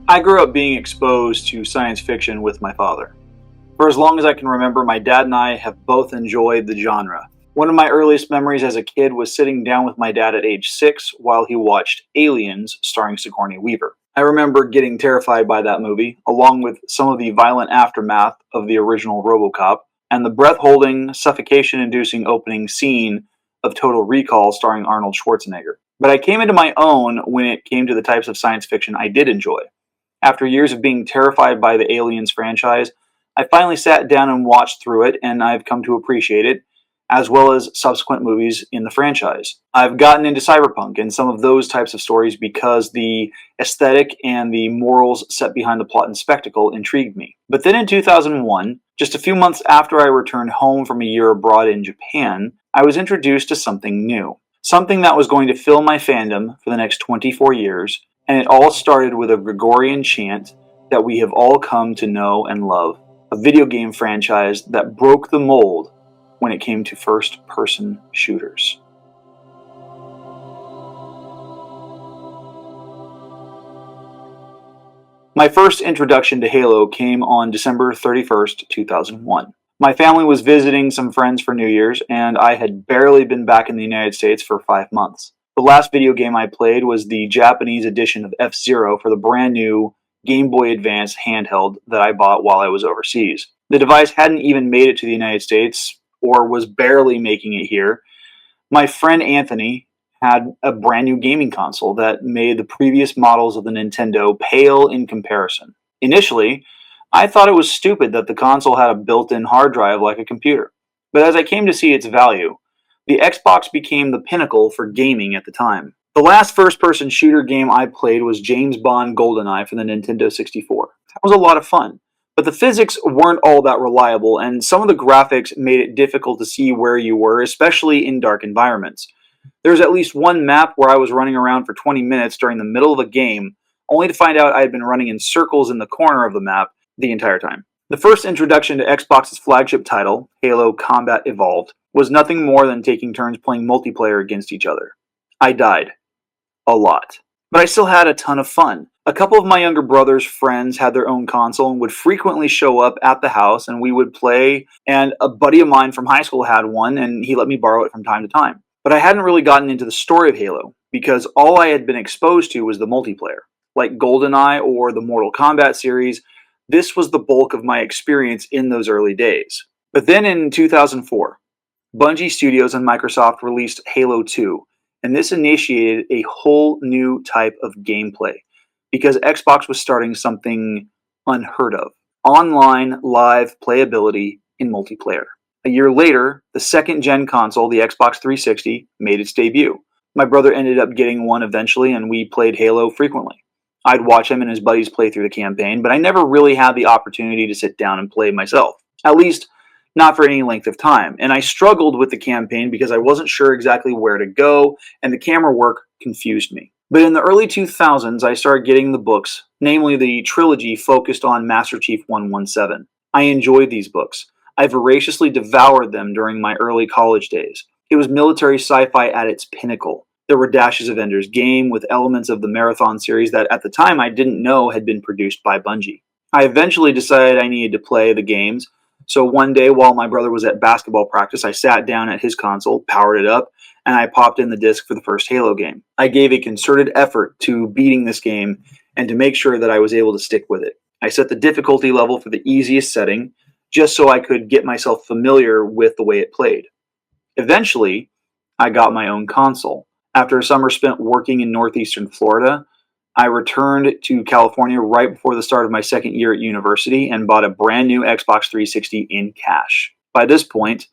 I grew up being exposed to science fiction with my father. For as long as I can remember, my dad and I have both enjoyed the genre. One of my earliest memories as a kid was sitting down with my dad at age 6 while he watched Aliens starring Sigourney Weaver. I remember getting terrified by that movie, along with some of the violent aftermath of the original RoboCop, and the breath-holding, suffocation-inducing opening scene of Total Recall starring Arnold Schwarzenegger. But I came into my own when it came to the types of science fiction I did enjoy. After years of being terrified by the Aliens franchise, I finally sat down and watched through it, and I've come to appreciate it, as well as subsequent movies in the franchise. I've gotten into cyberpunk and some of those types of stories because the aesthetic and the morals set behind the plot and spectacle intrigued me. But then in 2001, just a few months after I returned home from a year abroad in Japan, I was introduced to something new. Something that was going to fill my fandom for the next 24 years, and it all started with a Gregorian chant that we have all come to know and love. A video game franchise that broke the mold when it came to first-person shooters. My first introduction to Halo came on December 31st, 2001. My family was visiting some friends for New Year's, and I had barely been back in the United States for 5 months. The last video game I played was the Japanese edition of F-Zero for the brand new Game Boy Advance handheld that I bought while I was overseas. The device hadn't even made it to the United States, or was barely making it here. My friend Anthony had a brand new gaming console that made the previous models of the Nintendo pale in comparison. Initially, I thought it was stupid that the console had a built-in hard drive like a computer. But as I came to see its value, the Xbox became the pinnacle for gaming at the time. The last first-person shooter game I played was James Bond GoldenEye for the Nintendo 64. That was a lot of fun. But the physics weren't all that reliable, and some of the graphics made it difficult to see where you were, especially in dark environments. There was at least one map where I was running around for 20 minutes during the middle of a game, only to find out I had been running in circles in the corner of the map the entire time. The first introduction to Xbox's flagship title, Halo Combat Evolved, was nothing more than taking turns playing multiplayer against each other. I died. A lot. But I still had a ton of fun. A couple of my younger brother's friends had their own console and would frequently show up at the house and we would play, and a buddy of mine from high school had one and he let me borrow it from time to time. But I hadn't really gotten into the story of Halo because all I had been exposed to was the multiplayer. Like GoldenEye or the Mortal Kombat series, this was the bulk of my experience in those early days. But then in 2004, Bungie Studios and Microsoft released Halo 2, and this initiated a whole new type of gameplay because Xbox was starting something unheard of: online live playability in multiplayer. A year later, the second-gen console, the Xbox 360, made its debut. My brother ended up getting one eventually, and we played Halo frequently. I'd watch him and his buddies play through the campaign, but I never really had the opportunity to sit down and play myself. At least, not for any length of time. And I struggled with the campaign because I wasn't sure exactly where to go, and the camera work confused me. But in the early 2000s, I started getting the books, namely the trilogy focused on Master Chief 117. I enjoyed these books. I voraciously devoured them during my early college days. It was military sci-fi at its pinnacle. There were dashes of Ender's Game with elements of the Marathon series that at the time I didn't know had been produced by Bungie. I eventually decided I needed to play the games, so one day while my brother was at basketball practice, I sat down at his console, powered it up, and I popped in the disc for the first Halo game. I gave a concerted effort to beating this game and to make sure that I was able to stick with it. I set the difficulty level for the easiest setting, just so I could get myself familiar with the way it played. Eventually, I got my own console. After a summer spent working in northeastern Florida, I returned to California right before the start of my second year at university and bought a brand new Xbox 360 in cash. By this point,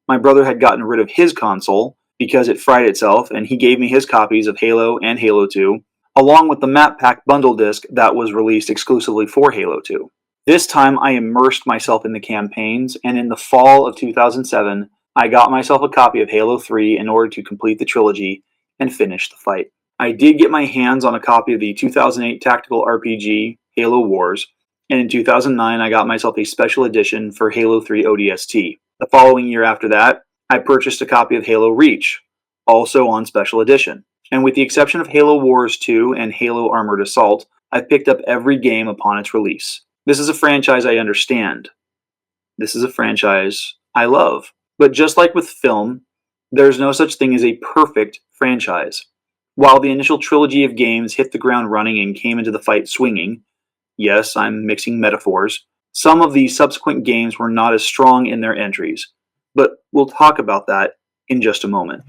my brother had gotten rid of his console because it fried itself, and he gave me his copies of Halo and Halo 2, along with the map pack bundle disc that was released exclusively for Halo 2. This time I immersed myself in the campaigns, and in the fall of 2007, I got myself a copy of Halo 3 in order to complete the trilogy and finish the fight. I did get my hands on a copy of the 2008 tactical RPG Halo Wars, and in 2009 I got myself a special edition for Halo 3 ODST. The following year after that, I purchased a copy of Halo Reach, also on special edition. And with the exception of Halo Wars 2 and Halo Armored Assault, I've picked up every game upon its release. This is a franchise I understand. This is a franchise I love. But just like with film, there's no such thing as a perfect franchise. While the initial trilogy of games hit the ground running and came into the fight swinging, yes, I'm mixing metaphors, some of the subsequent games were not as strong in their entries. But we'll talk about that in just a moment.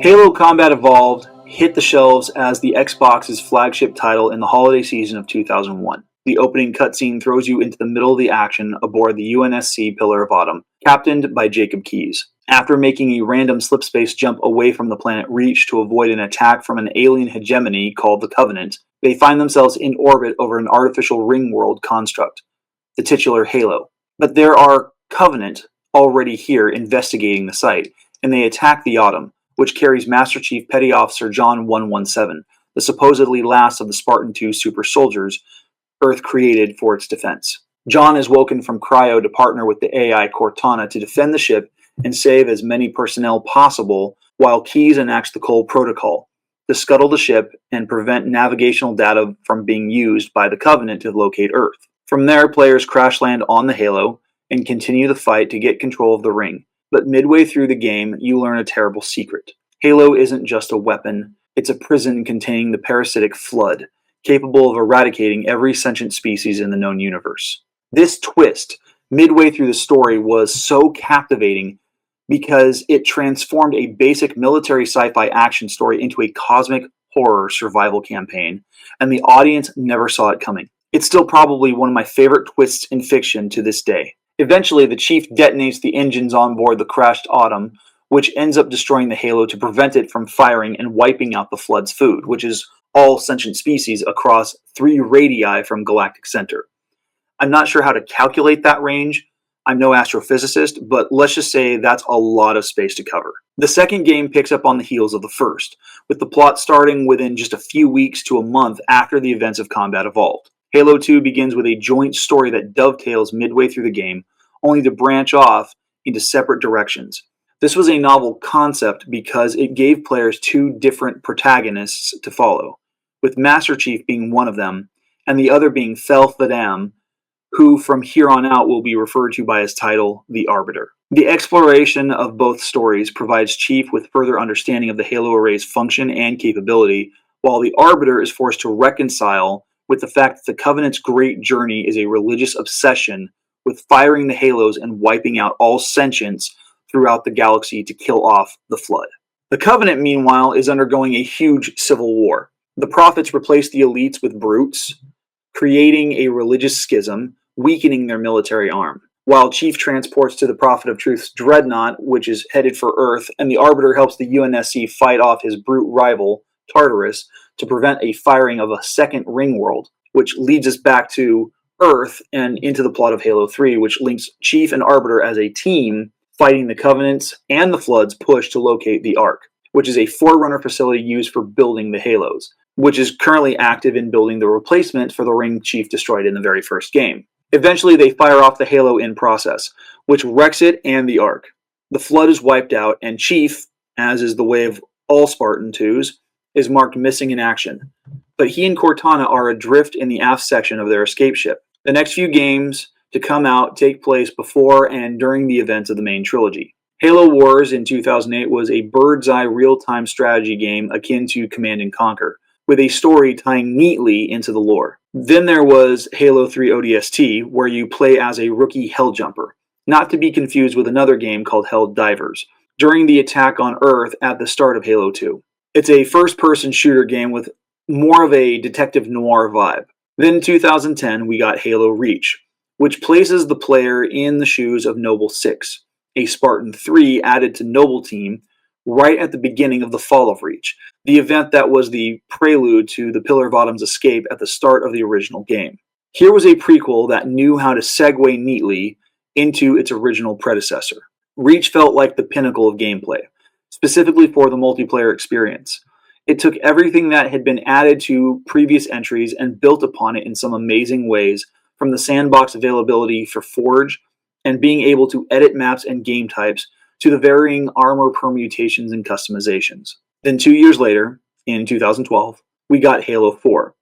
Halo Combat Evolved hit the shelves as the Xbox's flagship title in the holiday season of 2001. The opening cutscene throws you into the middle of the action aboard the UNSC Pillar of Autumn, captained by Jacob Keyes. After making a random slipspace jump away from the planet Reach to avoid an attack from an alien hegemony called the Covenant, they find themselves in orbit over an artificial ring world construct, the titular Halo. But there are Covenant already here investigating the site, and they attack the Autumn, which carries Master Chief Petty Officer John 117, the supposedly last of the Spartan II super soldiers Earth created for its defense. John is woken from cryo to partner with the AI Cortana to defend the ship and save as many personnel possible, while Keyes enacts the Cole Protocol to scuttle the ship and prevent navigational data from being used by the Covenant to locate Earth. From there, players crash land on the Halo and continue the fight to get control of the ring. But midway through the game, you learn a terrible secret. Halo isn't just a weapon, it's a prison containing the parasitic Flood, capable of eradicating every sentient species in the known universe. This twist, midway through the story, was so captivating because it transformed a basic military sci-fi action story into a cosmic horror survival campaign, and the audience never saw it coming. It's still probably one of my favorite twists in fiction to this day. Eventually, the Chief detonates the engines on board the crashed Autumn, which ends up destroying the Halo to prevent it from firing and wiping out the Flood's food, which is all sentient species across 3 radii from Galactic Center. I'm not sure how to calculate that range. I'm no astrophysicist, but let's just say that's a lot of space to cover. The second game picks up on the heels of the first, with the plot starting within just a few weeks to a month after the events of Combat Evolved. Halo 2 begins with a joint story that dovetails midway through the game, only to branch off into separate directions. This was a novel concept because it gave players 2 different protagonists to follow, with Master Chief being one of them, and the other being Fel Fadam, who from here on out will be referred to by his title, the Arbiter. The exploration of both stories provides Chief with further understanding of the Halo array's function and capability, while the Arbiter is forced to reconcile with the fact that the Covenant's great journey is a religious obsession with firing the Halos and wiping out all sentience throughout the galaxy to kill off the Flood. The Covenant, meanwhile, is undergoing a huge civil war. The Prophets replace the elites with brutes, creating a religious schism, weakening their military arm. While Chief transports to the Prophet of Truth's Dreadnought, which is headed for Earth, and the Arbiter helps the UNSC fight off his brute rival, Tartarus, to prevent a firing of a second ring world, which leads us back to Earth and into the plot of Halo 3, which links Chief and Arbiter as a team fighting the Covenants and the Flood's push to locate the Ark, which is a Forerunner facility used for building the Halos, which is currently active in building the replacement for the ring Chief destroyed in the very first game. Eventually, they fire off the Halo in process, which wrecks it and the Ark. The Flood is wiped out, and Chief, as is the way of all Spartan 2s, is marked missing in action. But he and Cortana are adrift in the aft section of their escape ship. The next few games to come out take place before and during the events of the main trilogy. Halo Wars in 2008 was a bird's-eye real-time strategy game akin to Command & Conquer, with a story tying neatly into the lore. Then there was Halo 3 ODST, where you play as a rookie Helljumper, not to be confused with another game called Hell Divers, during the attack on Earth at the start of Halo 2. It's a first-person shooter game with more of a detective noir vibe. Then in 2010, we got Halo Reach, which places the player in the shoes of Noble 6, a Spartan 3 added to Noble Team right at the beginning of the fall of Reach, the event that was the prelude to the Pillar of Autumn's escape at the start of the original game. Here was a prequel that knew how to segue neatly into its original predecessor. Reach felt like the pinnacle of gameplay, specifically for the multiplayer experience. It took everything that had been added to previous entries and built upon it in some amazing ways, from the sandbox availability for Forge and being able to edit maps and game types to the varying armor permutations and customizations. Then 2 years later, in 2012, we got Halo 4,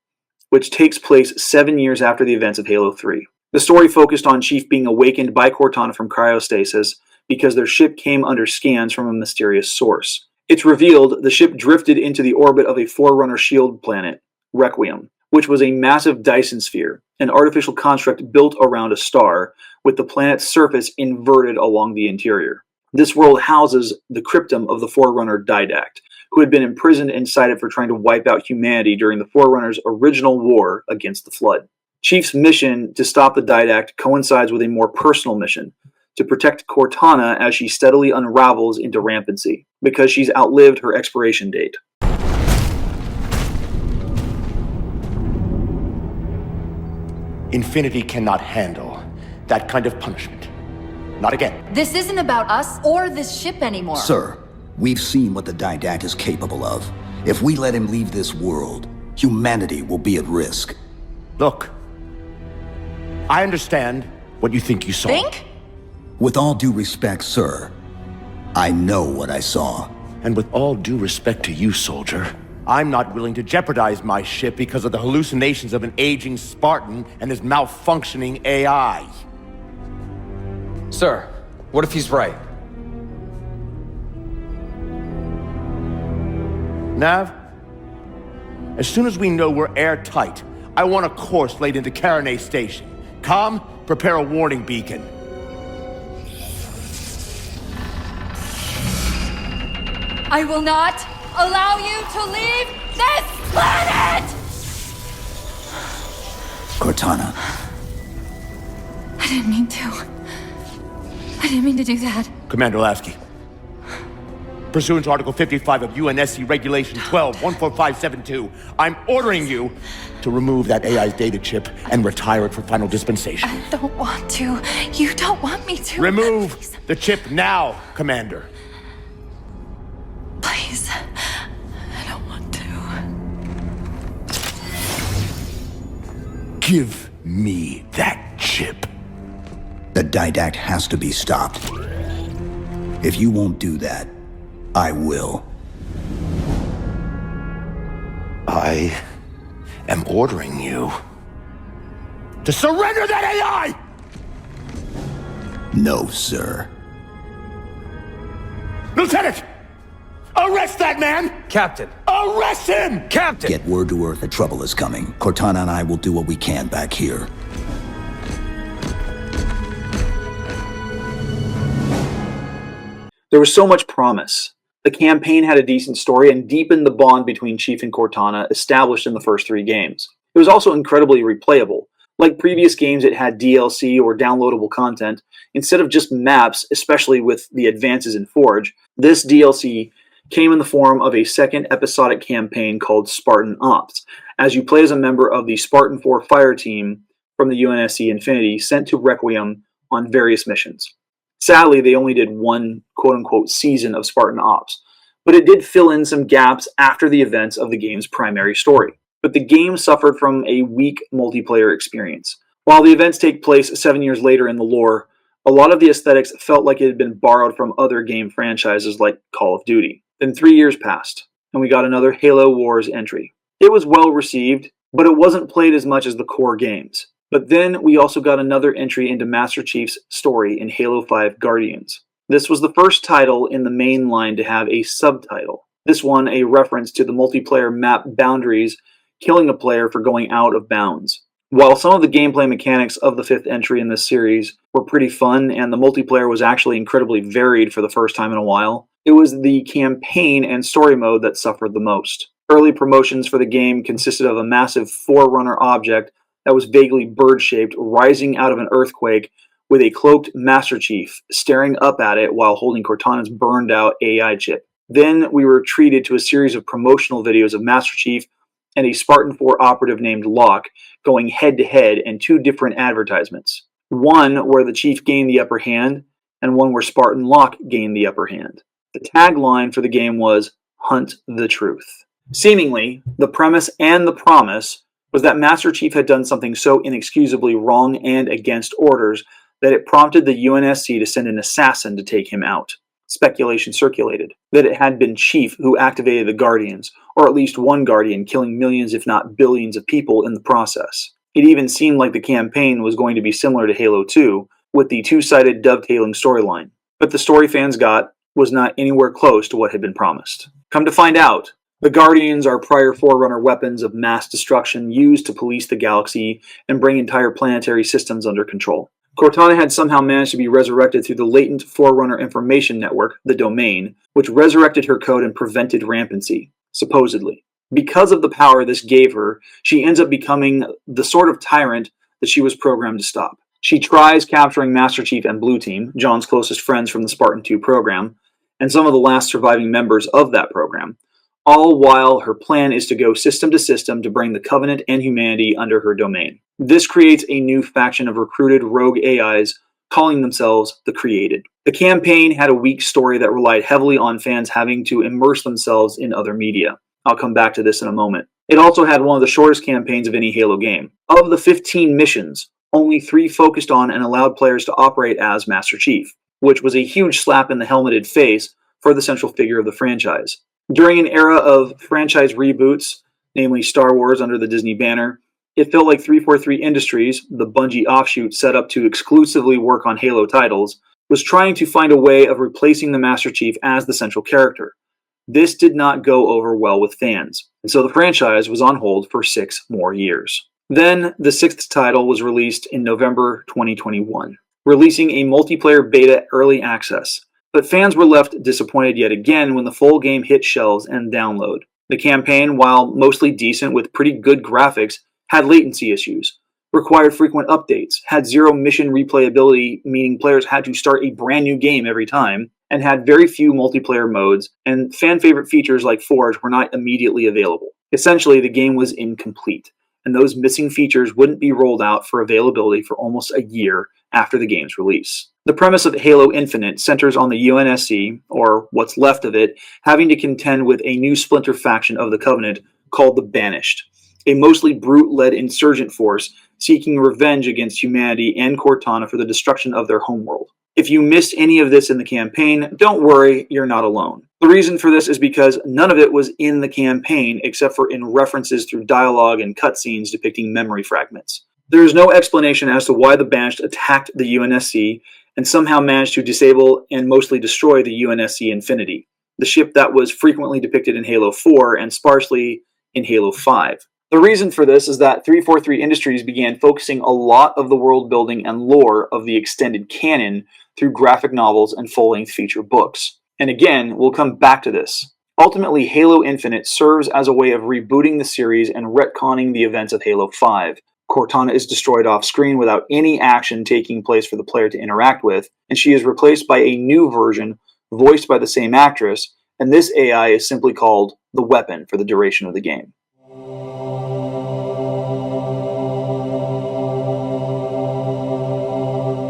which takes place 7 years after the events of Halo 3. The story focused on Chief being awakened by Cortana from cryostasis because their ship came under scans from a mysterious source. It's revealed the ship drifted into the orbit of a Forerunner shield planet, Requiem, which was a massive Dyson sphere, an artificial construct built around a star, with the planet's surface inverted along the interior. This world houses the cryptum of the Forerunner Didact, who had been imprisoned inside it for trying to wipe out humanity during the Forerunner's original war against the Flood. Chief's mission to stop the Didact coincides with a more personal mission, to protect Cortana as she steadily unravels into rampancy, because she's outlived her expiration date. Infinity cannot handle that kind of punishment. Not again. This isn't about us or this ship anymore. Sir, we've seen what the Didact is capable of. If we let him leave this world, humanity will be at risk. Look, I understand what you think you saw. Think? With all due respect, sir, I know what I saw. And with all due respect to you, soldier, I'm not willing to jeopardize my ship because of the hallucinations of an aging Spartan and his malfunctioning AI. Sir, what if he's right? Nav, as soon as we know we're airtight, I want a course laid into Cadet Station. Com, prepare a warning beacon. I will not allow you to leave this planet! Cortana. I didn't mean to. I didn't mean to do that. Commander Lasky, pursuant to Article 55 of UNSC Regulation 12-14572, I'm ordering you to remove that AI's data chip and retire it for final dispensation. I don't want to. You don't want me to. Remove Please. the chip now, Commander. Please. I don't want to. Give me that chip. The Didact has to be stopped. If you won't do that, I will. I am ordering you to surrender that AI! No, sir. Lieutenant! Arrest that man! Captain! Arrest him! Captain! Get word to Earth that trouble is coming. Cortana and I will do what we can back here. There was so much promise. The campaign had a decent story and deepened the bond between Chief and Cortana established in the first 3 games. It was also incredibly replayable. Like previous games, it had DLC or downloadable content. Instead of just maps, especially with the advances in Forge, this DLC came in the form of a second episodic campaign called Spartan Ops, as you play as a member of the Spartan 4 fire team from the UNSC Infinity sent to Requiem on various missions. Sadly, they only did one quote-unquote season of Spartan Ops, but it did fill in some gaps after the events of the game's primary story. But the game suffered from a weak multiplayer experience. While the events take place 7 years later in the lore, a lot of the aesthetics felt like it had been borrowed from other game franchises like Call of Duty. Then 3 years passed, and we got another Halo Wars entry. It was well received, but it wasn't played as much as the core games. But then we also got another entry into Master Chief's story in Halo 5 Guardians. This was the first title in the main line to have a subtitle. This one a reference to the multiplayer map boundaries, killing a player for going out of bounds. While some of the gameplay mechanics of the 5th entry in this series were pretty fun and the multiplayer was actually incredibly varied for the first time in a while, it was the campaign and story mode that suffered the most. Early promotions for the game consisted of a massive Forerunner object that was vaguely bird-shaped, rising out of an earthquake with a cloaked Master Chief staring up at it while holding Cortana's burned-out AI chip. Then we were treated to a series of promotional videos of Master Chief and a Spartan 4 operative named Locke going head-to-head in 2 different advertisements. One where the Chief gained the upper hand, and one where Spartan Locke gained the upper hand. The tagline for the game was, "Hunt the Truth." Seemingly, the premise and the promise was that Master Chief had done something so inexcusably wrong and against orders that it prompted the UNSC to send an assassin to take him out. Speculation circulated that it had been Chief who activated the Guardians, or at least one Guardian, killing millions if not billions of people in the process. It even seemed like the campaign was going to be similar to Halo 2, with the two-sided dovetailing storyline. But the story fans got was not anywhere close to what had been promised. Come to find out, the Guardians are prior Forerunner weapons of mass destruction used to police the galaxy and bring entire planetary systems under control. Cortana had somehow managed to be resurrected through the latent Forerunner information network, the Domain, which resurrected her code and prevented rampancy, supposedly. Because of the power this gave her, she ends up becoming the sort of tyrant that she was programmed to stop. She tries capturing Master Chief and Blue Team, John's closest friends from the Spartan 2 program, and some of the last surviving members of that program, all while her plan is to go system to system to bring the Covenant and humanity under her domain. This creates a new faction of recruited rogue AIs calling themselves the Created. The campaign had a weak story that relied heavily on fans having to immerse themselves in other media. I'll come back to this in a moment. It also had one of the shortest campaigns of any Halo game. Of the 15 missions, only 3 focused on and allowed players to operate as Master Chief, which was a huge slap in the helmeted face for the central figure of the franchise. During an era of franchise reboots, namely Star Wars under the Disney banner, it felt like 343 Industries, the Bungie offshoot set up to exclusively work on Halo titles, was trying to find a way of replacing the Master Chief as the central character. This did not go over well with fans, and so the franchise was on hold for 6 more years. Then, the 6th title was released in November 2021, releasing a multiplayer beta early access. But fans were left disappointed yet again when the full game hit shelves and download. The campaign, while mostly decent with pretty good graphics, had latency issues, required frequent updates, had 0 mission replayability, meaning players had to start a brand new game every time, and had very few multiplayer modes, and fan-favorite features like Forge were not immediately available. Essentially, the game was incomplete, and those missing features wouldn't be rolled out for availability for almost a year after the game's release. The premise of Halo Infinite centers on the UNSC, or what's left of it, having to contend with a new splinter faction of the Covenant called the Banished, a mostly brute-led insurgent force seeking revenge against humanity and Cortana for the destruction of their homeworld. If you missed any of this in the campaign, don't worry, you're not alone. The reason for this is because none of it was in the campaign except for in references through dialogue and cutscenes depicting memory fragments. There is no explanation as to why the Banished attacked the UNSC and somehow managed to disable and mostly destroy the UNSC Infinity, the ship that was frequently depicted in Halo 4 and sparsely in Halo 5. The reason for this is that 343 Industries began focusing a lot of the world building and lore of the extended canon through graphic novels and full-length feature books. And again, we'll come back to this. Ultimately, Halo Infinite serves as a way of rebooting the series and retconning the events of Halo 5. Cortana is destroyed off-screen without any action taking place for the player to interact with, and she is replaced by a new version voiced by the same actress, and this AI is simply called the Weapon for the duration of the game.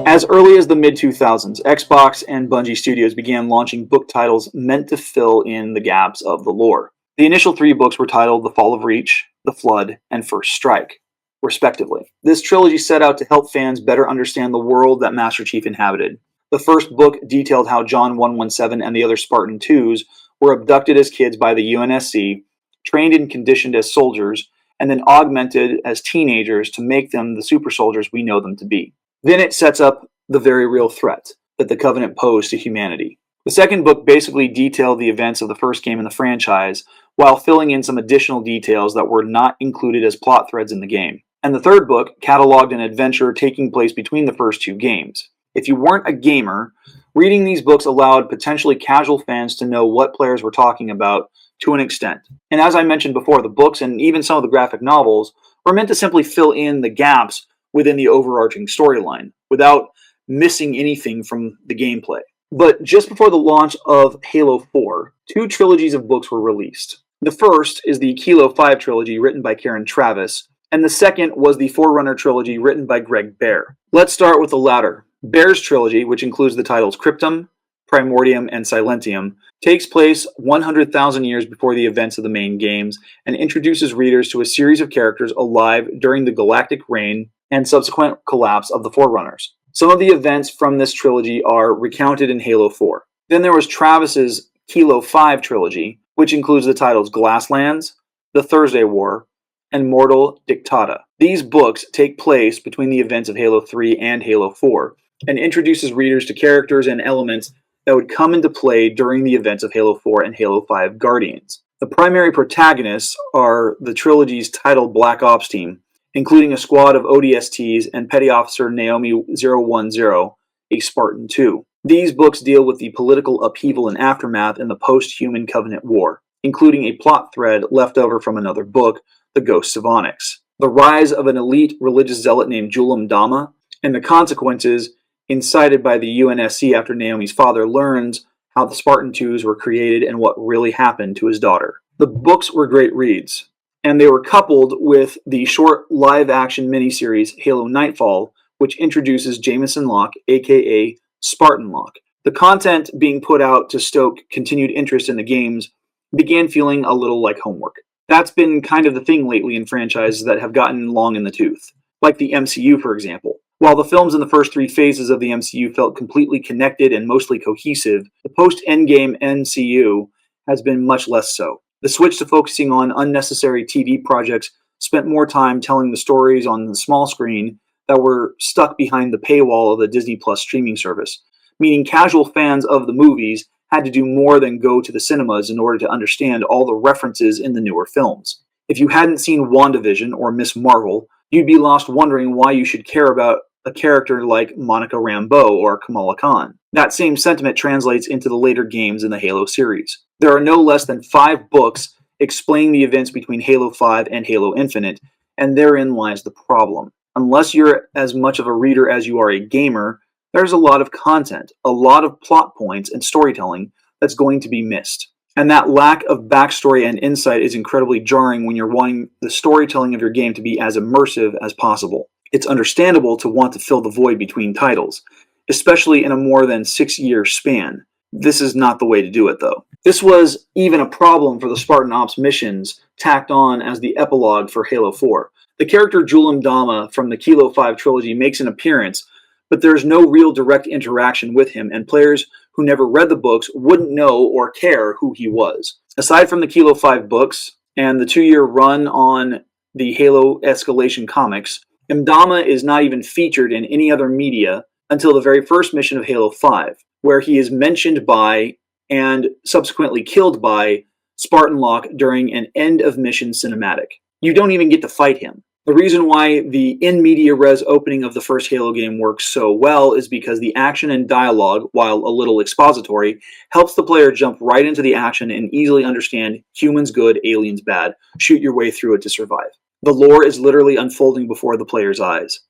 As early as the mid-2000s, Xbox and Bungie Studios began launching book titles meant to fill in the gaps of the lore. The initial 3 books were titled The Fall of Reach, The Flood, and First Strike, respectively. This trilogy set out to help fans better understand the world that Master Chief inhabited. The first book detailed how John 117 and the other Spartan 2s were abducted as kids by the UNSC, trained and conditioned as soldiers, and then augmented as teenagers to make them the super soldiers we know them to be. Then it sets up the very real threat that the Covenant posed to humanity. The second book basically detailed the events of the first game in the franchise, while filling in some additional details that were not included as plot threads in the game. And the third book cataloged an adventure taking place between the first 2 games. If you weren't a gamer, reading these books allowed potentially casual fans to know what players were talking about to an extent. And as I mentioned before, the books and even some of the graphic novels were meant to simply fill in the gaps within the overarching storyline, without missing anything from the gameplay. But just before the launch of Halo 4, 2 trilogies of books were released. The first is the Kilo 5 trilogy written by Karen Travis, and the second was the Forerunner trilogy written by Greg Bear. Let's start with the latter. Bear's trilogy, which includes the titles Cryptum, Primordium, and Silentium, takes place 100,000 years before the events of the main games and introduces readers to a series of characters alive during the galactic reign and subsequent collapse of the Forerunners. Some of the events from this trilogy are recounted in Halo 4. Then there was Travis's Kilo 5 trilogy, which includes the titles Glasslands, The Thursday War, and Mortal Dictata. These books take place between the events of Halo 3 and Halo 4, and introduces readers to characters and elements that would come into play during the events of Halo 4 and Halo 5 Guardians. The primary protagonists are the trilogy's titled Black Ops team, including a squad of ODSTs and Petty Officer Naomi 010, a Spartan 2. These books deal with the political upheaval and aftermath in the post-Human Covenant War, including a plot thread left over from another book, The Ghosts of Onyx, the rise of an elite religious zealot named Julam Dama, and the consequences incited by the UNSC after Naomi's father learns how the Spartan 2s were created and what really happened to his daughter. The books were great reads, and they were coupled with the short live-action miniseries Halo Nightfall, which introduces Jameson Locke, aka Spartan Locke. The content being put out to stoke continued interest in the games began feeling a little like homework. That's been kind of the thing lately in franchises that have gotten long in the tooth, like the MCU, for example. While the films in the first three phases of the MCU felt completely connected and mostly cohesive, the post-Endgame MCU has been much less so. The switch to focusing on unnecessary TV projects spent more time telling the stories on the small screen that were stuck behind the paywall of the Disney Plus streaming service, meaning casual fans of the movies had to do more than go to the cinemas in order to understand all the references in the newer films. If you hadn't seen WandaVision or Miss Marvel, you'd be lost wondering why you should care about a character like Monica Rambeau or Kamala Khan. That same sentiment translates into the later games in the Halo series. There are no less than 5 books explaining the events between Halo 5 and Halo Infinite, and therein lies the problem. Unless you're as much of a reader as you are a gamer, there's a lot of content, a lot of plot points and storytelling that's going to be missed. And that lack of backstory and insight is incredibly jarring when you're wanting the storytelling of your game to be as immersive as possible. It's understandable to want to fill the void between titles, especially in a more than 6-year span. This is not the way to do it, though. This was even a problem for the Spartan Ops missions tacked on as the epilogue for Halo 4. The character Julam Dama from the Kilo 5 trilogy makes an appearance, but there's no real direct interaction with him, and players who never read the books wouldn't know or care who he was. Aside from the Kilo 5 books and the 2-year run on the Halo Escalation comics, Mdama is not even featured in any other media until the very first mission of Halo 5, where he is mentioned by and subsequently killed by Spartan Locke during an end-of-mission cinematic. You don't even get to fight him. The reason why the in-media res opening of the first Halo game works so well is because the action and dialogue, while a little expository, helps the player jump right into the action and easily understand humans good, aliens bad, shoot your way through it to survive. The lore is literally unfolding before the player's eyes.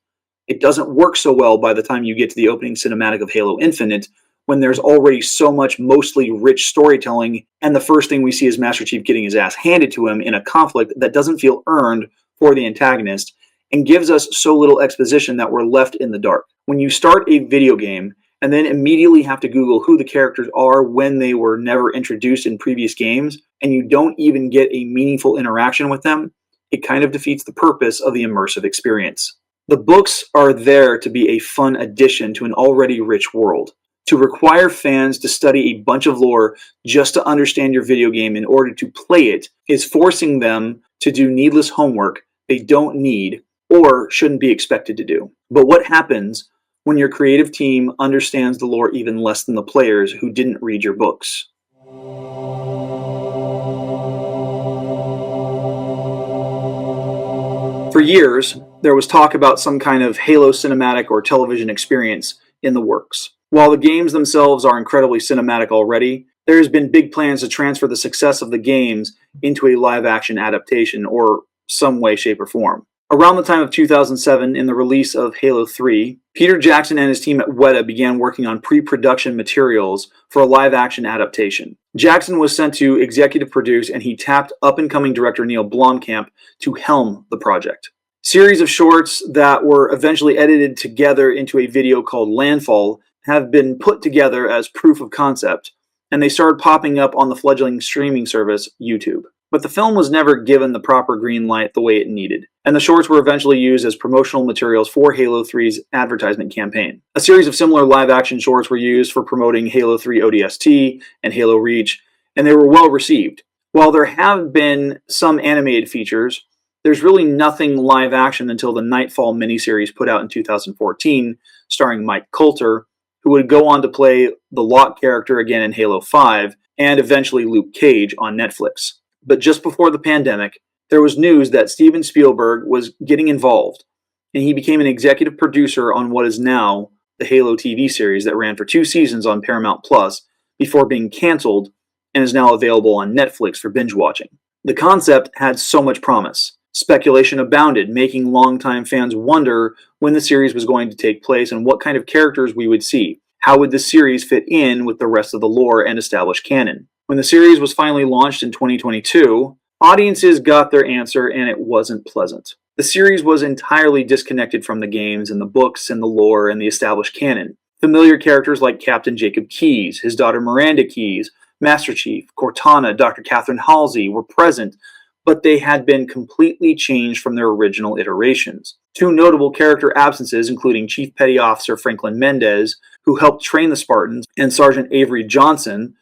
It doesn't work so well by the time you get to the opening cinematic of Halo Infinite, when there's already so much mostly rich storytelling, and the first thing we see is Master Chief getting his ass handed to him in a conflict that doesn't feel earned for the antagonist, and gives us so little exposition that we're left in the dark. When you start a video game, and then immediately have to Google who the characters are when they were never introduced in previous games, and you don't even get a meaningful interaction with them, it kind of defeats the purpose of the immersive experience. The books are there to be a fun addition to an already rich world. To require fans to study a bunch of lore just to understand your video game in order to play it is forcing them to do needless homework they don't need or shouldn't be expected to do. But what happens when your creative team understands the lore even less than the players who didn't read your books? For years, there was talk about some kind of Halo cinematic or television experience in the works. While the games themselves are incredibly cinematic already, there has been big plans to transfer the success of the games into a live-action adaptation or some way, shape, or form. Around the time of 2007, in the release of Halo 3, Peter Jackson and his team at Weta began working on pre-production materials for a live-action adaptation. Jackson was sent to executive produce, and he tapped up-and-coming director Neil Blomkamp to helm the project. Series of shorts that were eventually edited together into a video called Landfall have been put together as proof of concept, and they started popping up on the fledgling streaming service YouTube. But the film was never given the proper green light the way it needed, and the shorts were eventually used as promotional materials for Halo 3's advertisement campaign. A series of similar live-action shorts were used for promoting Halo 3 ODST and Halo Reach, and they were well received. While there have been some animated features, there's really nothing live-action until the Nightfall miniseries put out in 2014, starring Mike Coulter, who would go on to play the Locke character again in Halo 5, and eventually Luke Cage on Netflix. But just before the pandemic, there was news that Steven Spielberg was getting involved, and he became an executive producer on what is now the Halo TV series that ran for 2 seasons on Paramount Plus before being canceled and is now available on Netflix for binge watching. The concept had so much promise. Speculation abounded, making longtime fans wonder when the series was going to take place and what kind of characters we would see. How would the series fit in with the rest of the lore and established canon? When the series was finally launched in 2022, audiences got their answer and it wasn't pleasant. The series was entirely disconnected from the games and the books and the lore and the established canon. Familiar characters like Captain Jacob Keyes, his daughter Miranda Keyes, Master Chief, Cortana, Dr. Catherine Halsey were present, but they had been completely changed from their original iterations. 2 notable character absences, including Chief Petty Officer Franklin Mendez, who helped train the Spartans, and Sergeant Avery Johnson,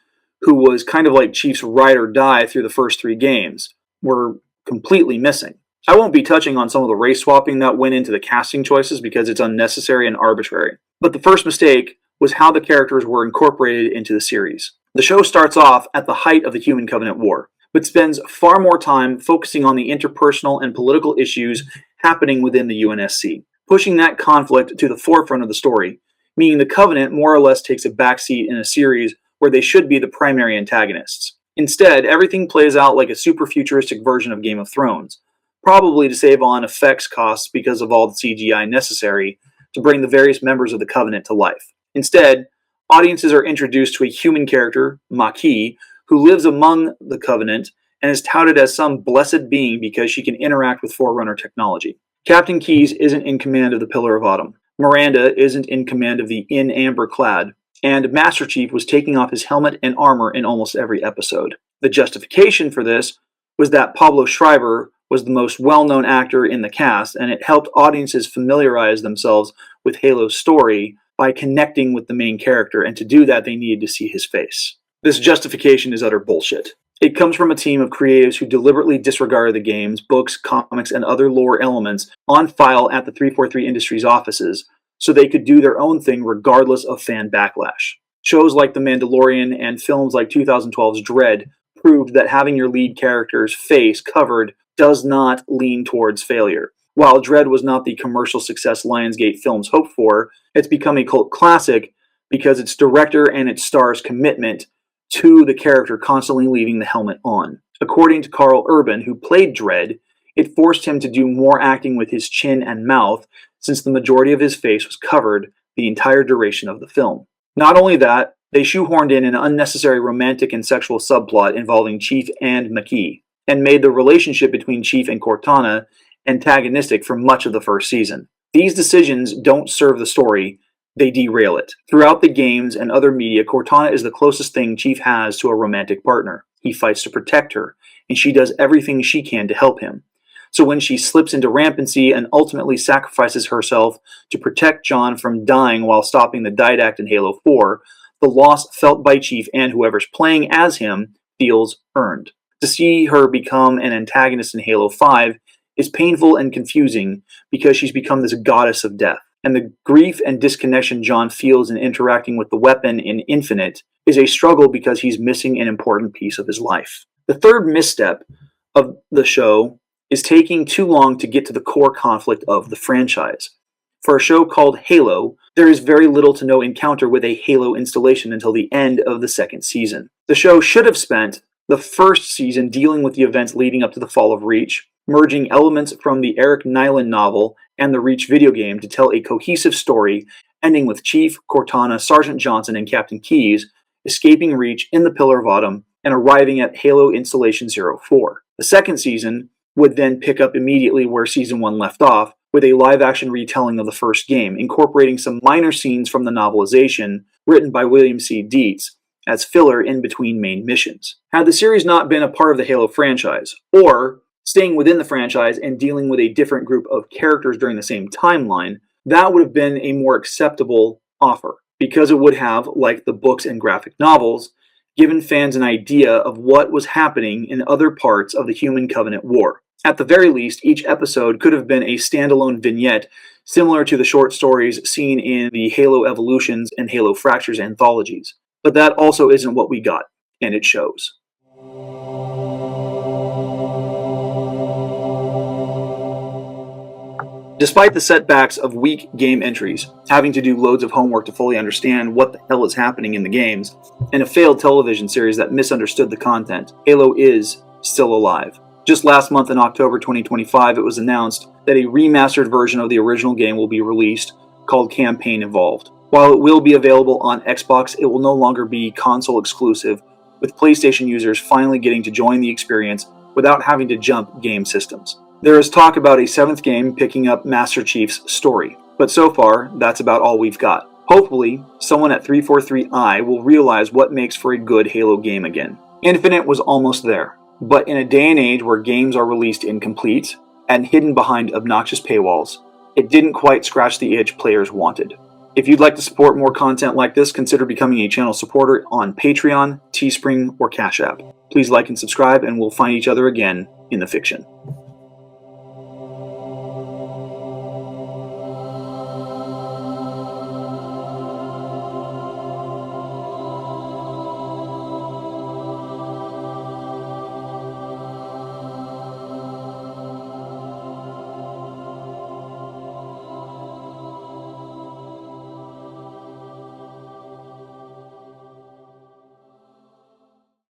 who was kind of like Chief's ride or die through the first 3 games, were completely missing. I won't be touching on some of the race swapping that went into the casting choices because it's unnecessary and arbitrary. But the first mistake was how the characters were incorporated into the series. The show starts off at the height of the Human Covenant War, but spends far more time focusing on the interpersonal and political issues happening within the UNSC, pushing that conflict to the forefront of the story, meaning the Covenant more or less takes a backseat in a series where they should be the primary antagonists. Instead, everything plays out like a super futuristic version of Game of Thrones, probably to save on effects costs because of all the CGI necessary to bring the various members of the Covenant to life. Instead, audiences are introduced to a human character, Maquis, who lives among the Covenant and is touted as some blessed being because she can interact with Forerunner technology. Captain Keyes isn't in command of the Pillar of Autumn. Miranda isn't in command of the In Amber Clad. And Master Chief was taking off his helmet and armor in almost every episode. The justification for this was that Pablo Schreiber was the most well-known actor in the cast, and it helped audiences familiarize themselves with Halo's story by connecting with the main character, and to do that they needed to see his face. This justification is utter bullshit. It comes from a team of creatives who deliberately disregarded the games, books, comics, and other lore elements on file at the 343 Industries offices, so they could do their own thing regardless of fan backlash. Shows like The Mandalorian and films like 2012's Dread proved that having your lead character's face covered does not lean towards failure. While Dread was not the commercial success Lionsgate films hoped for, it's become a cult classic because its director and its star's commitment to the character constantly leaving the helmet on. According to Carl Urban, who played Dread, it forced him to do more acting with his chin and mouth since the majority of his face was covered the entire duration of the film. Not only that, they shoehorned in an unnecessary romantic and sexual subplot involving Chief and Maquis, and made the relationship between Chief and Cortana antagonistic for much of the first season. These decisions don't serve the story, they derail it. Throughout the games and other media, Cortana is the closest thing Chief has to a romantic partner. He fights to protect her, and she does everything she can to help him. So when she slips into rampancy and ultimately sacrifices herself to protect John from dying while stopping the Didact in Halo 4, the loss felt by Chief and whoever's playing as him feels earned. To see her become an antagonist in Halo 5 is painful and confusing because she's become this goddess of death. And the grief and disconnection John feels in interacting with the weapon in Infinite is a struggle because he's missing an important piece of his life. The third misstep of the show is taking too long to get to the core conflict of the franchise. For a show called Halo, there is very little to no encounter with a Halo installation until the end of the second season. The show should have spent the first season dealing with the events leading up to the fall of Reach, merging elements from the Eric Nyland novel and the Reach video game to tell a cohesive story, ending with Chief, Cortana, Sergeant Johnson, and Captain Keyes escaping Reach in the Pillar of Autumn and arriving at Halo Installation 04. The second season would then pick up immediately where Season 1 left off, with a live-action retelling of the first game, incorporating some minor scenes from the novelization written by William C. Dietz, as filler in between main missions. Had the series not been a part of the Halo franchise, or staying within the franchise and dealing with a different group of characters during the same timeline, that would have been a more acceptable offer, because it would have, like the books and graphic novels, given fans an idea of what was happening in other parts of the Human Covenant War. At the very least, each episode could have been a standalone vignette similar to the short stories seen in the Halo Evolutions and Halo Fractures anthologies. But that also isn't what we got, and it shows. Despite the setbacks of weak game entries, having to do loads of homework to fully understand what the hell is happening in the games, and a failed television series that misunderstood the content, Halo is still alive. Just last month in October 2025, it was announced that a remastered version of the original game will be released, called Campaign Evolved. While it will be available on Xbox, it will no longer be console exclusive, with PlayStation users finally getting to join the experience without having to jump game systems. There is talk about a 7th game picking up Master Chief's story, but so far, that's about all we've got. Hopefully, someone at 343i will realize what makes for a good Halo game again. Infinite was almost there, but in a day and age where games are released incomplete and hidden behind obnoxious paywalls, it didn't quite scratch the itch players wanted. If you'd like to support more content like this, consider becoming a channel supporter on Patreon, Teespring, or Cash App. Please like and subscribe, and we'll find each other again in the fiction.